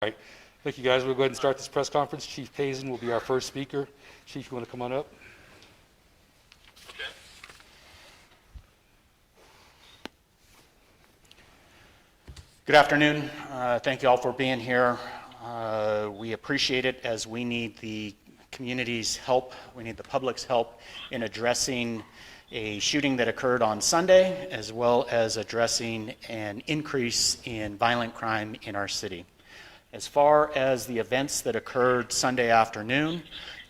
All right, thank you guys. We'll go ahead and start this press conference. Chief Pazen will be our first speaker. Chief, you want to come on up? Good afternoon. Thank you all for being here. We appreciate it as we need the community's help. We need the public's help in addressing a shooting that occurred on Sunday, as well as addressing an increase in violent crime in our city. As far as the events that occurred Sunday afternoon,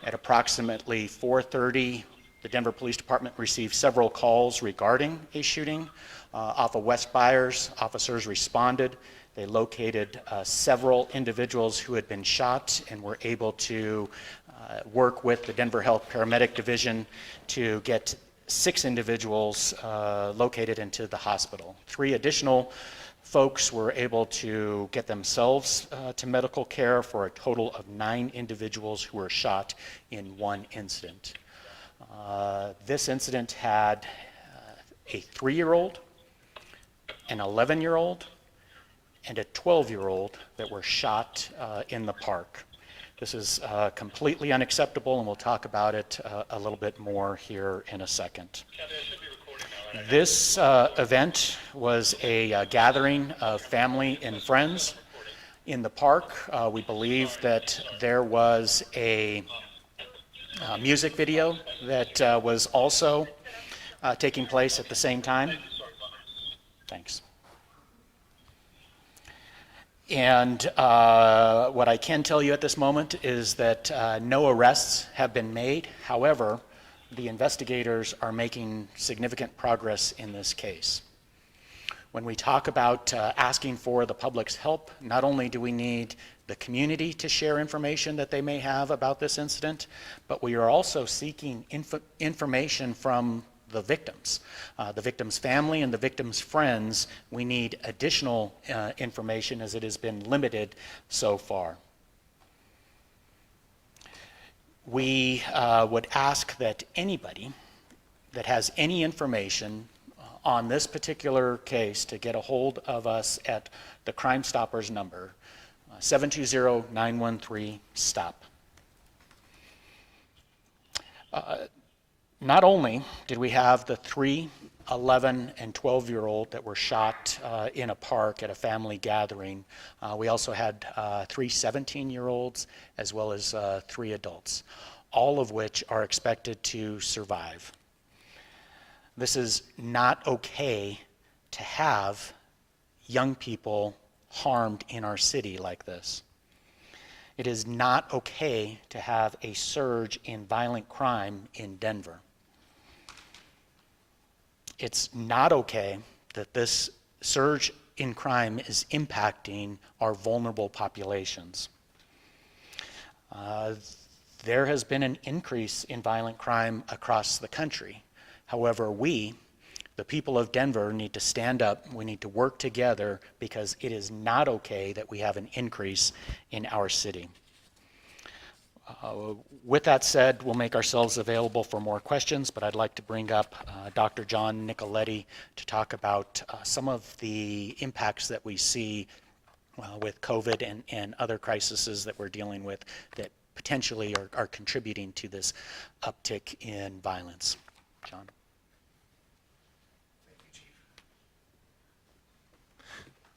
at approximately 4:30, the Denver Police Department received several calls regarding a shooting off of West Byers. Officers responded. They located several individuals who had been shot and were able to work with the Denver Health Paramedic Division to get 6 individuals located into the hospital. 3 additional folks were able to get themselves to medical care for a total of 9 individuals who were shot in one incident. This incident had a 3-year-old, an 11-year-old, and a 12-year-old that were shot in the park. This is completely unacceptable, and we'll talk about it a little bit more here in a second. This event was a gathering of family and friends in the park. We believe that there was a music video that was also taking place at the same time. Thanks. And what I can tell you at this moment is that no arrests have been made. However, the investigators are making significant progress in this case. When we talk about asking for the public's help, not only do we need the community to share information that they may have about this incident, but we are also seeking information from the victim's family and the victim's friends. We need additional information as it has been limited so far. We would ask that anybody that has any information on this particular case to get a hold of us at the Crime Stoppers number, 720-913-STOP. Not only did we have the 3, 11, and 12-year-old that were shot in a park at a family gathering, we also had 3 17-year-olds as well as 3 adults, all of which are expected to survive. This is not okay to have young people harmed in our city like this. It is not okay to have a surge in violent crime in Denver. It's not okay that this surge in crime is impacting our vulnerable populations. There has been an increase in violent crime across the country. However, we, the people of Denver, need to stand up. We need to work together because it is not okay that we have an increase in our city. With that said, we'll make ourselves available for more questions, but I'd like to bring up Dr. John Nicoletti to talk about some of the impacts that we see with COVID and other crises that we're dealing with that potentially are contributing to this uptick in violence. John. Thank you, Chief.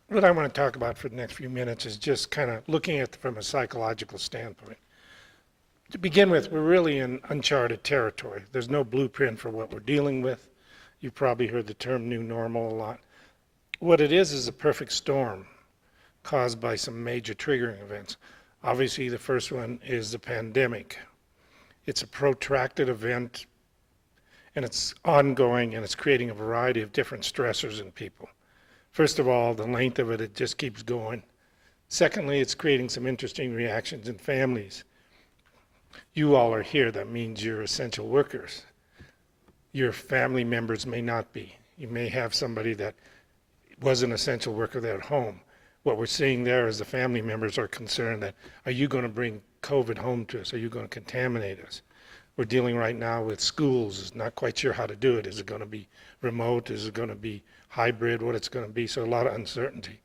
What I want to talk about for the next few minutes is just kind of looking at it from a psychological standpoint. To begin with, we're really in uncharted territory. There's no blueprint for what we're dealing with. You've probably heard the term new normal a lot. What it is a perfect storm caused by some major triggering events. Obviously, the first one is the pandemic. It's a protracted event, and it's ongoing, and it's creating a variety of different stressors in people. First of all, the length of it just keeps going. Secondly, it's creating some interesting reactions in families. You all are here, that means you're essential workers. Your family members may not be. You may have somebody that was an essential worker there at home. What we're seeing there is the family members are concerned that, are you going to bring COVID home to us? Are you going to contaminate us? We're dealing right now with schools, not quite sure how to do it. Is it going to be remote? Is it going to be hybrid? What it's going to be? So a lot of uncertainty.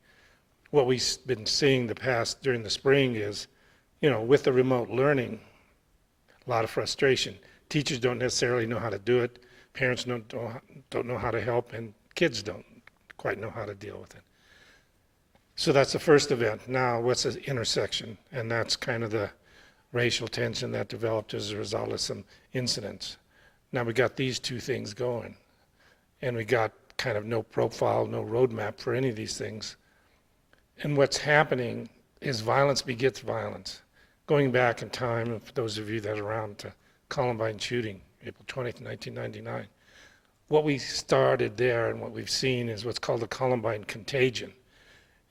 what we've been seeing during the spring is, with the remote learning, a lot of frustration. Teachers don't necessarily know how to do it. Parents don't know how to help, and kids don't quite know how to deal with it. So that's the first event. Now, what's the intersection? And that's kind of the racial tension that developed as a result of some incidents. Now we got these two things going, and we got kind of no profile, no roadmap for any of these things. And what's happening is violence begets violence. Going back in time, and for those of you that are around, to Columbine shooting, April 20th, 1999, what we started there and what we've seen is what's called the Columbine contagion.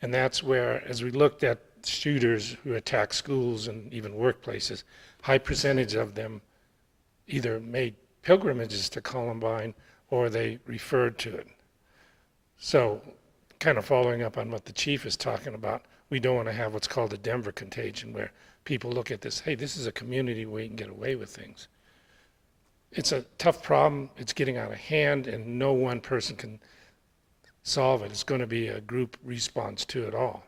And that's where, as we looked at shooters who attack schools and even workplaces, high percentage of them either made pilgrimages to Columbine or they referred to it. So, kind of following up on what the chief is talking about, we don't want to have what's called a Denver contagion, where people look at this, hey, this is a community where you can get away with things. It's a tough problem, it's getting out of hand, and no one person can solve it. It's going to be a group response to it all.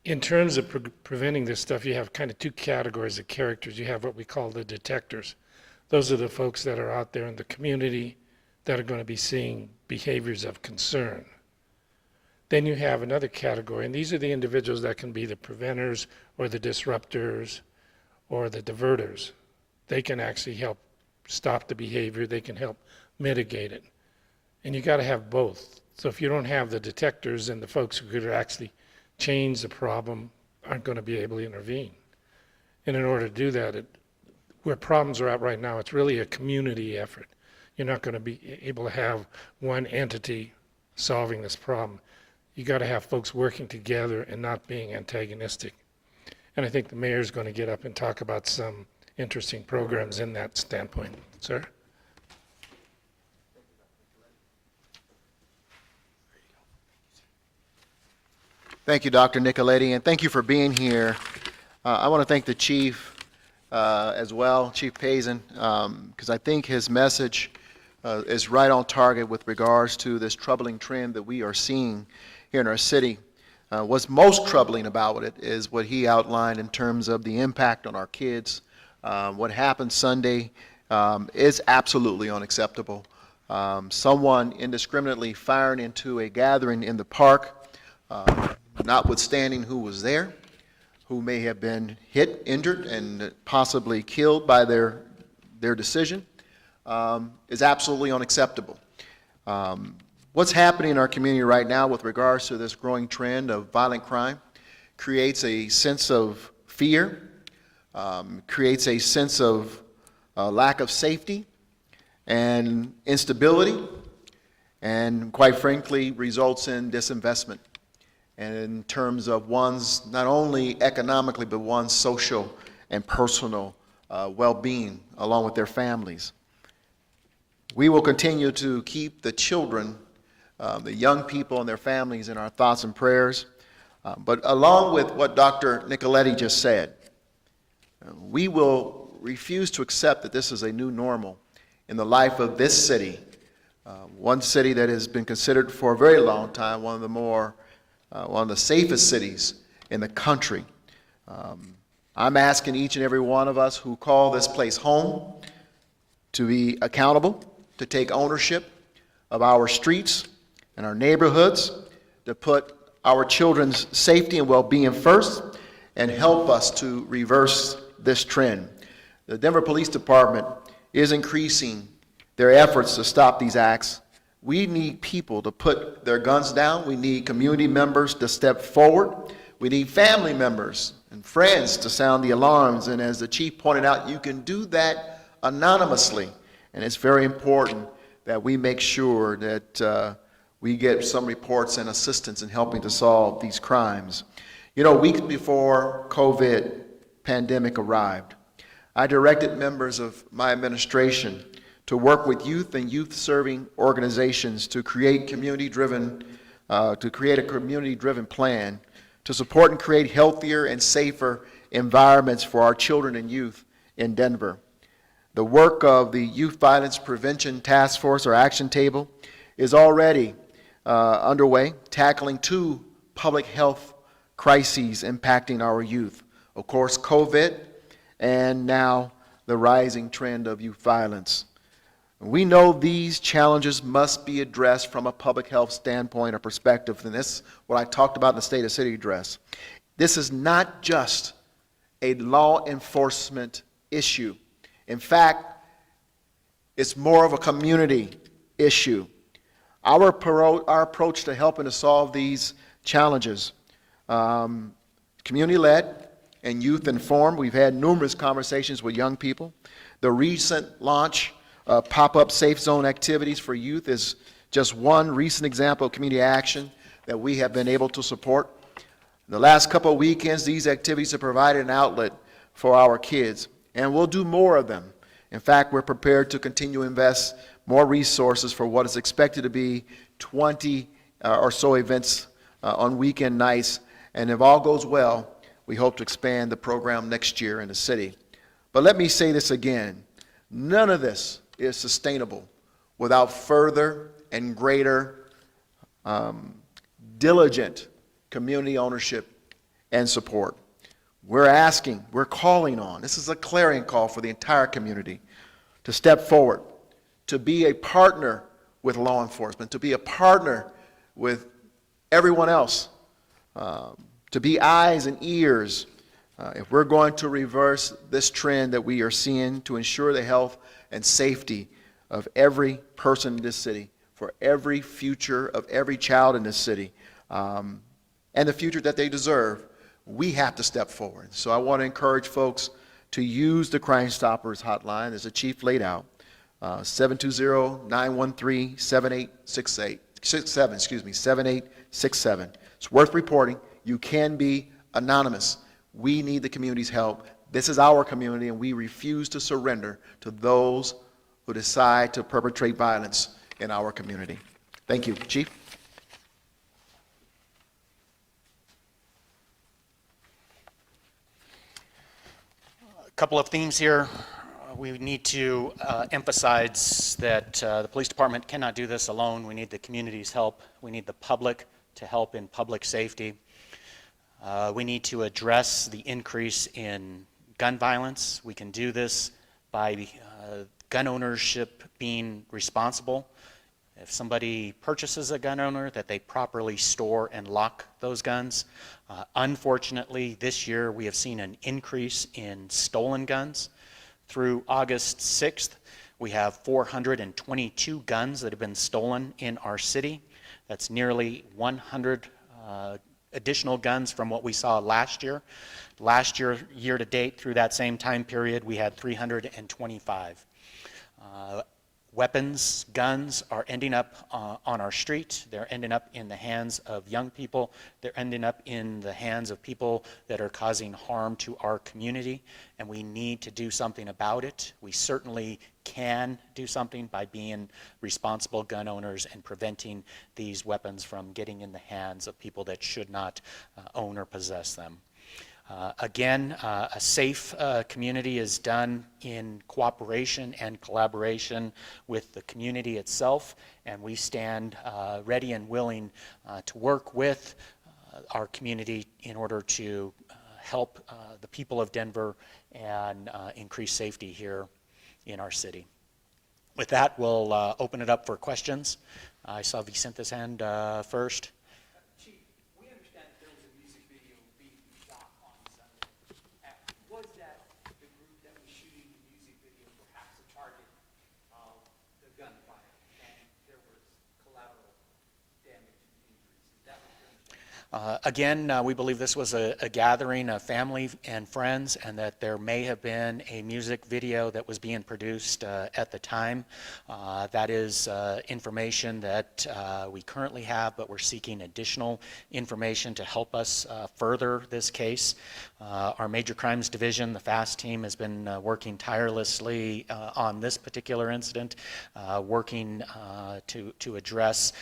In terms of preventing this stuff, you have kind of two categories of characters. You have what we call the detectors. Those are the folks that are out there in the community that are going to be seeing behaviors of concern. Then you have another category, and these are the individuals that can be the preventers or the disruptors or the diverters. They can actually help stop the behavior, they can help mitigate it. And you got to have both. So if you don't have the detectors, and the folks who could actually change the problem aren't going to be able to intervene. And in order to do that, where problems are at right now, it's really a community effort. You're not going to be able to have one entity solving this problem. You got to have folks working together and not being antagonistic. And I think the mayor's going to get up and talk about some interesting programs in that standpoint. Sir? Thank you, Dr. Nicoletti, and thank you for being here. I want to thank the chief as well, Chief Pazen, because I think his message is right on target with regards to this troubling trend that we are seeing here in our city. What's most troubling about it is what he outlined in terms of the impact on our kids. What happened Sunday is absolutely unacceptable. Someone indiscriminately firing into a gathering in the park, notwithstanding who was there, who may have been hit, injured, and possibly killed by their decision, is absolutely unacceptable. What's happening in our community right now with regards to this growing trend of violent crime creates a sense of fear, creates a sense of lack of safety and instability, and quite frankly results in disinvestment, and in terms of one's not only economically but one's social and personal well-being along with their families. We will continue to keep the children, the young people and their families in our thoughts and prayers, but along with what Dr. Nicoletti just said, we will refuse to accept that this is a new normal in the life of this city, one city that has been considered for a very long time one of the safest cities in the country. I'm asking each and every one of us who call this place home to be accountable, to take ownership of our streets and our neighborhoods, to put our children's safety and well-being first, and help us to reverse this trend. The Denver Police Department is increasing their efforts to stop these acts. We need people to put their guns down. We need community members to step forward. We need family members and friends to sound the alarms. And as the chief pointed out, you can do that anonymously. And it's very important that we make sure that we get some reports and assistance in helping to solve these crimes. You know, weeks before COVID pandemic arrived, I directed members of my administration to work with youth and youth-serving organizations to create a community-driven plan to support and create healthier and safer environments for our children and youth in Denver. The work of the Youth Violence Prevention Task Force or Action Table is already underway, tackling two public health crises impacting our youth. Of course, COVID, and now the rising trend of youth violence. We know these challenges must be addressed from a public health standpoint or perspective, and this is what I talked about in the State of City address. This is not just a law enforcement issue. In fact, it's more of a community issue. Our approach to helping to solve these challenges, community-led and youth-informed. We've had numerous conversations with young people. The recent launch pop-up safe zone activities for youth is just one recent example of community action that we have been able to support. In the last couple of weekends, these activities have provided an outlet for our kids, and we'll do more of them. In fact, we're prepared to continue to invest more resources for what is expected to be 20 or so events on weekend nights, and if all goes well, we hope to expand the program next year in the city. But let me say this again, none of this is sustainable without further and greater diligent community ownership and support. We're calling on, this is a clarion call for the entire community, to step forward, to be a partner with law enforcement, to be a partner with everyone else, to be eyes and ears if we're going to reverse this trend that we are seeing to ensure the health and safety of every person in this city, for every future of every child in this city, and the future that they deserve. We have to step forward. So I want to encourage folks to use the Crime Stoppers hotline, as the chief laid out, 720-913-7867. It's worth reporting. You can be anonymous. We need the community's help. This is our community, and we refuse to surrender to those who decide to perpetrate violence in our community. Thank you. Chief? A couple of themes here. We need to emphasize that the police department cannot do this alone. We need the community's help. We need the public to help in public safety. We need to address the increase in gun violence. We can do this by gun ownership being responsible. If somebody purchases a gun owner, that they properly store and lock those guns. Unfortunately, this year we have seen an increase in stolen guns. Through August 6th, we have 422 guns that have been stolen in our city. That's nearly 100 additional guns from what we saw last year. Last year, year to date, through that same time period, we had 325. Weapons, guns are ending up on our street. They're ending up in the hands of young people. They're ending up in the hands of people that are causing harm to our community, and we need to do something about it. We certainly can do something by being responsible gun owners and preventing these weapons from getting in the hands of people that should not own or possess them. Again, a safe community is done in cooperation and collaboration with the community itself, and we stand ready and willing to work with our community in order to help the people of Denver and increase safety here in our city. With that, we'll open it up for questions. I saw Vicente's hand first. Again, we believe this was a gathering of family and friends, and that there may have been a music video that was being produced at the time. That is information that we currently have, but we're seeking additional information to help us further this case. Our Major Crimes Division, the FAST team, has been working tirelessly on this particular incident, working to address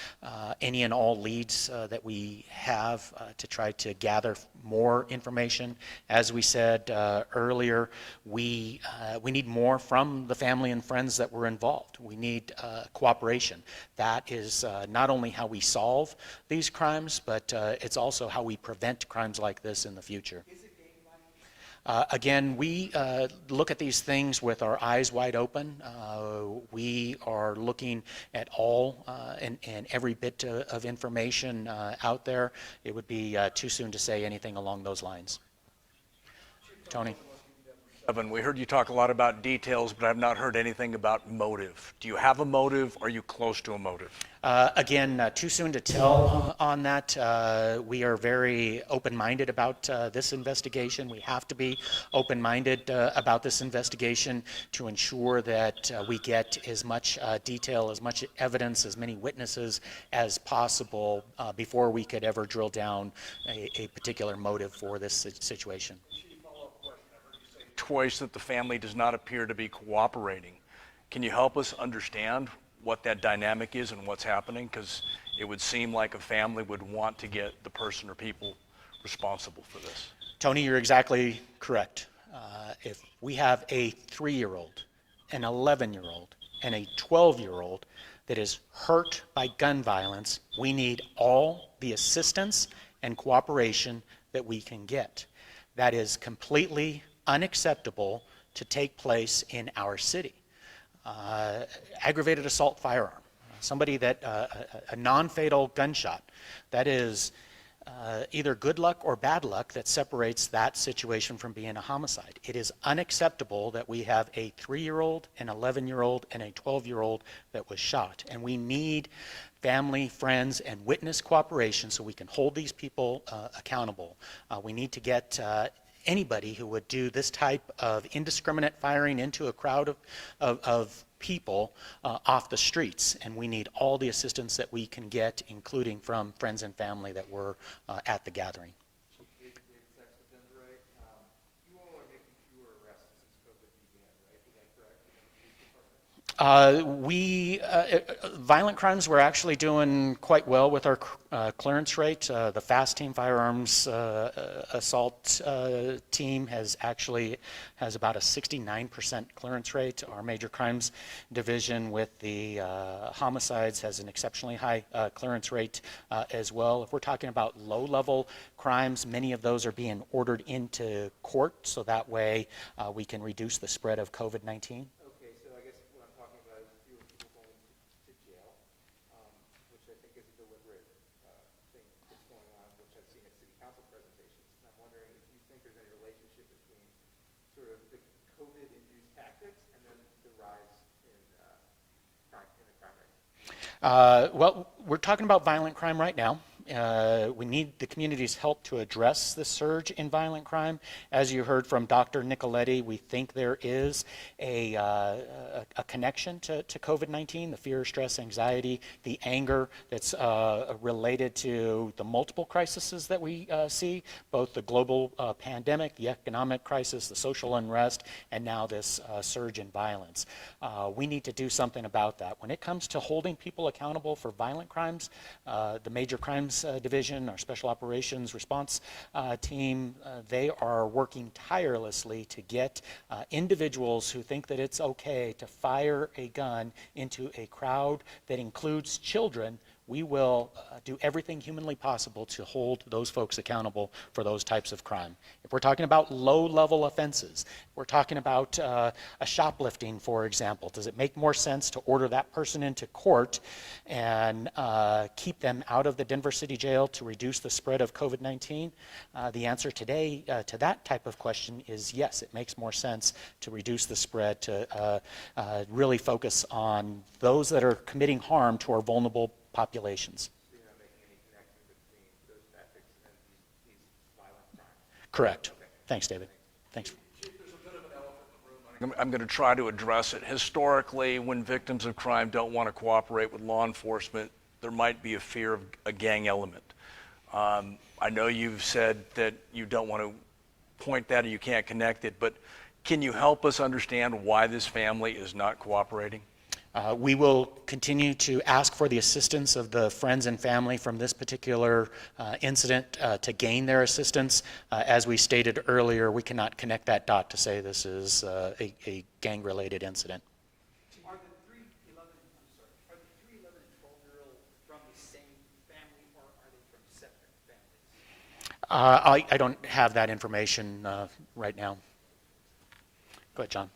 any and all leads that we have have to try to gather more information. As we said earlier, we need more from the family and friends that were involved. We need cooperation. That is not only how we solve these crimes, but it's also how we prevent crimes like this in the future. Again, we look at these things with our eyes wide open. We are looking at all and every bit of information out there. It would be too soon to say anything along those lines. Tony? Evan, we heard you talk a lot about details, but I've not heard anything about motive. Do you have a motive? Are you close to a motive? Again, too soon to tell on that. We are very open-minded about this investigation. We have to be open-minded about this investigation to ensure that we get as much detail, as much evidence, as many witnesses as possible before we could ever drill down a particular motive for this situation. Twice that the family does not appear to be cooperating. Can you help us understand what that dynamic is and what's happening? Because it would seem like a family would want to get the person or people responsible for this. Tony, you're exactly correct. If we have a 3-year-old, an 11-year-old, and a 12-year-old that is hurt by gun violence, we need all the assistance and cooperation that we can get. That is completely unacceptable to take place in our city. Aggravated assault firearm, somebody that, a non-fatal gunshot, that is either good luck or bad luck that separates that situation from being a homicide. It is unacceptable that we have a 3-year-old, an 11-year-old, and a 12-year-old that was shot. And we need family, friends, and witness cooperation so we can hold these people accountable. We need to get anybody who would do this type of indiscriminate firing into a crowd of people off the streets, and we need all the assistance that we can get, including from friends and family that were at the gathering. Violent crimes, we're actually doing quite well with our clearance rate. The FAST team, firearms assault team, has about a 69% clearance rate. Our major crimes division with the homicides has an exceptionally high clearance rate as well. If we're talking about low-level crimes, many of those are being ordered into court, so that way we can reduce the spread of COVID-19. Well, we're talking about violent crime right now. We need the community's help to address the surge in violent crime. As you heard from Dr. Nicoletti, we think there is a connection to COVID-19, the fear, stress, anxiety, the anger that's related to the multiple crises that we see, both the global pandemic, the economic crisis, the social unrest, and now this surge in violence. We need to do something about that. When it comes to holding people accountable for violent crimes, the major crimes division, our special operations response team, they are working tirelessly to get individuals who think that it's okay to fire a gun into a crowd that includes children. We will do everything humanly possible to hold those folks accountable for those types of crime. If we're talking about low-level offenses, we're talking about a shoplifting, for example, does it make more sense to order that person into court and keep them out of the Denver City Jail to reduce the spread of COVID-19? The answer today to that type of question is yes, it makes more sense to reduce the spread, to really focus on those that are committing harm to our vulnerable populations. So you're not making any connection between those tactics and these violent crimes? Correct. Okay. Thanks, David. Thanks. Chief, there's a bit of an elephant in the room. I'm going to try to address it. Historically, when victims of crime don't want to cooperate with law enforcement, there might be a fear of a gang element. I know you've said that you don't want to point that or you can't connect it, but can you help us understand why this family is not cooperating? We will continue to ask for the assistance of the friends and family from this particular incident to gain their assistance. As we stated earlier, we cannot connect that dot to say this is a gang-related incident. Are the 311 and 12-year-old from the same family, or are they from separate families? I don't have that information right now. Go ahead, John.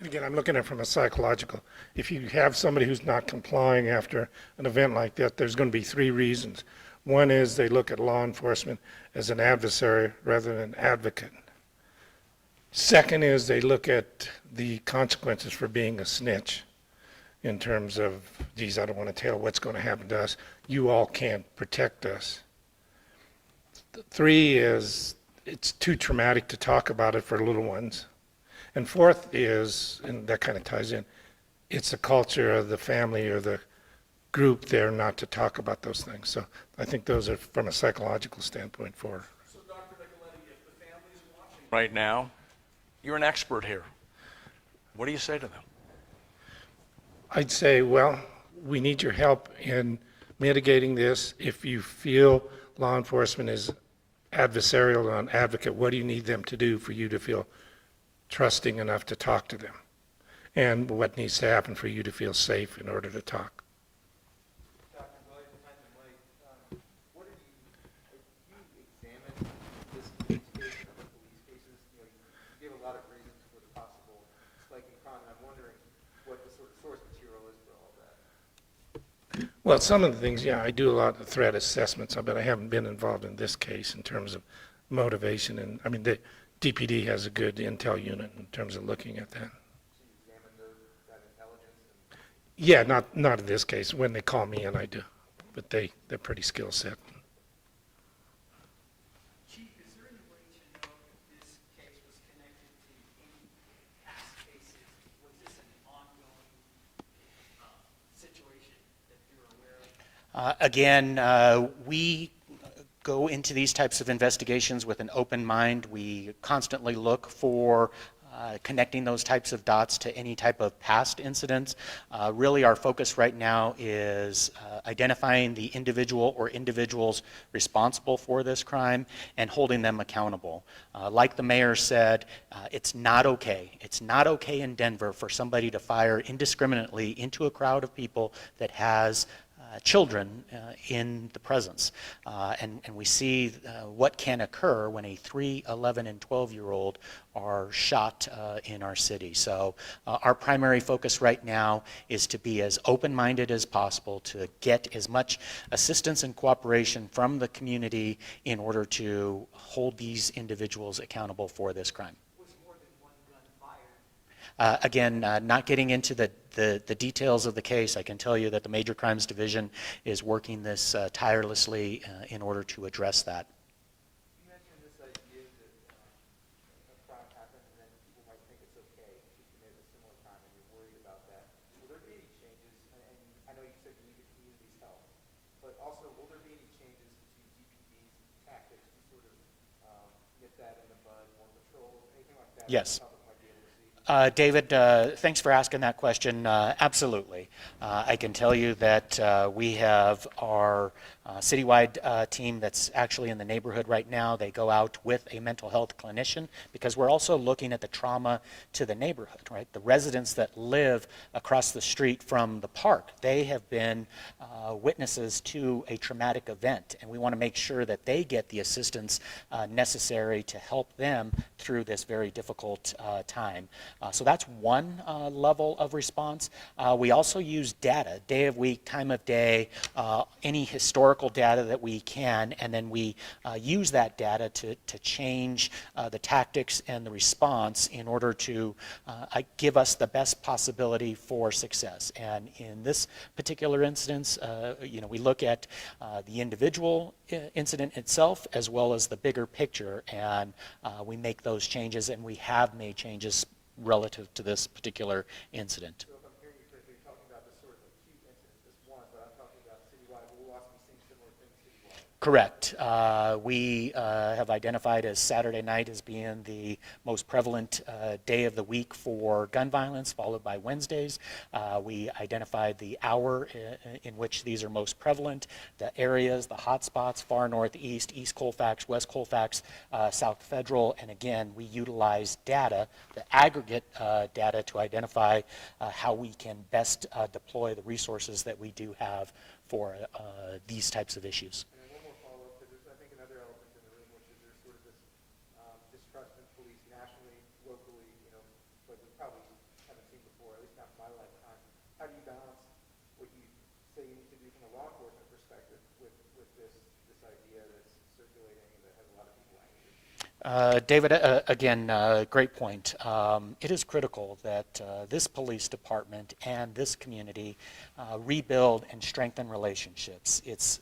And again, I'm looking at it from a psychological. If you have somebody who's not complying after an event like that, there's going to be three reasons. One is they look at law enforcement as an adversary rather than an advocate. Second is they look at the consequences for being a snitch in terms of, geez, I don't want to tell what's going to happen to us. You all can't protect us. Three is it's too traumatic to talk about it for little ones. And fourth is, and that kind of ties in, it's the culture of the family or the group there not to talk about those things. So I think those are, from a psychological standpoint, for. So, Dr. Nicoletti, if the family's watching right now, you're an expert here. What do you say to them? I'd say, well, we need your help in mitigating this. If you feel law enforcement is adversarial or an advocate, what do you need them to do for you to feel trusting enough to talk to them? And what needs to happen for you to feel safe in order to talk? Dr. White, what have you examined this police case and other police cases? You give a lot of reasons for the possible spike in crime, and I'm wondering what the sort of source material is for all that. Well, some of the things, yeah, I do a lot of threat assessments, but I haven't been involved in this case in terms of motivation. And I mean, the DPD has a good intel unit in terms of looking at that. So you examine that intelligence? Yeah, not in this case. When they call me in, I do. But they're pretty skill set. Chief, is there any way to know if this case was connected to any past cases? Was this an ongoing situation that you're aware of? Again, we go into these types of investigations with an open mind. We constantly look for connecting those types of dots to any type of past incidents. Really, our focus right now is identifying the individual or individuals responsible for this crime and holding them accountable. Like the mayor said, it's not okay. It's not okay in Denver for somebody to fire indiscriminately into a crowd of people that has children in the presence. And we see what can occur when a 3, 11, and 12-year-old are shot in our city. So our primary focus right now is to be as open-minded as possible, to get as much assistance and cooperation from the community in order to hold these individuals accountable for this crime. Was more than one gun fired? Again, not getting into the details of the case, I can tell you that the Major Crimes Division is working this tirelessly in order to address that. You mentioned this idea that a crime happens and then people might think it's okay to commit a similar crime and you're worried about that. Will there be any changes, and I know you said you need the community's help, but also will there be any changes to DPD's tactics to sort of nip that in the bud, more patrols, anything like that? Yes. The public might be able to see? David, thanks for asking that question. Absolutely. I can tell you that we have our citywide team that's actually in the neighborhood right now. They go out with a mental health clinician because we're also looking at the trauma to the neighborhood, right? The residents that live across the street from the park, they have been witnesses to a traumatic event, and we want to make sure that they get the assistance necessary to help them through this very difficult time. So that's one level of response. We also use data, day of week, time of day, any historical data that we can, and then we use that data to change the tactics and the response in order to give us the best possibility for success. And in this particular instance, we look at the individual incident itself as well as the bigger picture, and we make those changes, and we have made changes relative to this particular incident. So if I'm hearing you correctly, you're talking about this sort of acute incident, this one, but I'm talking about citywide. We'll also be seeing similar things citywide. Correct. We have identified as Saturday night as being the most prevalent day of the week for gun violence, followed by Wednesdays. We identified the hour in which these are most prevalent, the areas, the hot spots, far northeast, East Colfax, West Colfax, South Federal, and again, we utilize data, the aggregate data, to identify how we can best deploy the resources that we do have for these types of issues. Follow-up, because there's, I think, another element in the room, which is there's sort of this distrust in police nationally, locally, like we probably haven't seen before, at least not in my lifetime. How do you balance what you say you need to do from a law enforcement perspective with this idea that's circulating and that has a lot of people angry? David, again, great point. It is critical that this police department and this community rebuild and strengthen relationships. It's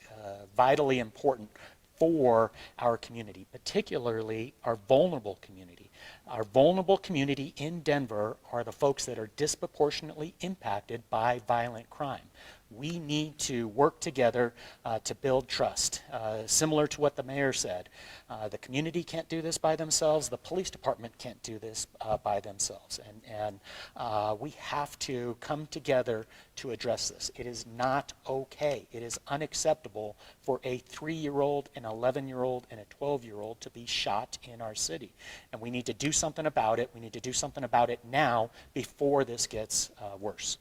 vitally important for our community, particularly our vulnerable community. Our vulnerable community in Denver are the folks that are disproportionately impacted by violent crime. We need to work together to build trust. Similar to what the mayor said, the community can't do this by themselves, the police department can't do this by themselves, and we have to come together to address this. It is not okay. It is unacceptable for a 3-year-old, an 11-year-old, and a 12-year-old to be shot in our city, and we need to do something about it. We need to do something about it now before this gets worse.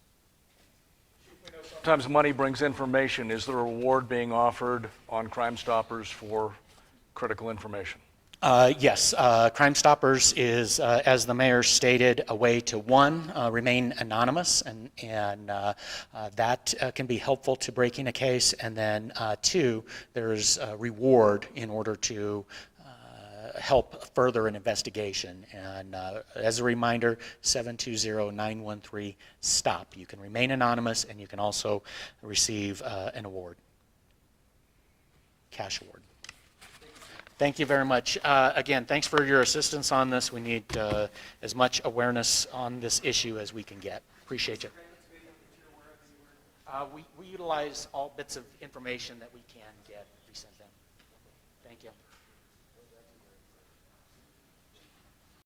Sometimes money brings information. Is there a reward being offered on Crime Stoppers for critical information? Yes, Crime Stoppers is, as the mayor stated, a way to, one, remain anonymous, and that can be helpful to breaking a case, and then two, there's a reward in order to help further an investigation. And as a reminder, 720-913-STOP. You can remain anonymous, and you can also receive an award, cash award. Thank you very much. Again, thanks for your assistance on this. We need as much awareness on this issue as we can get. Appreciate you. We utilize all bits of information that we can get. We sent them. Thank you.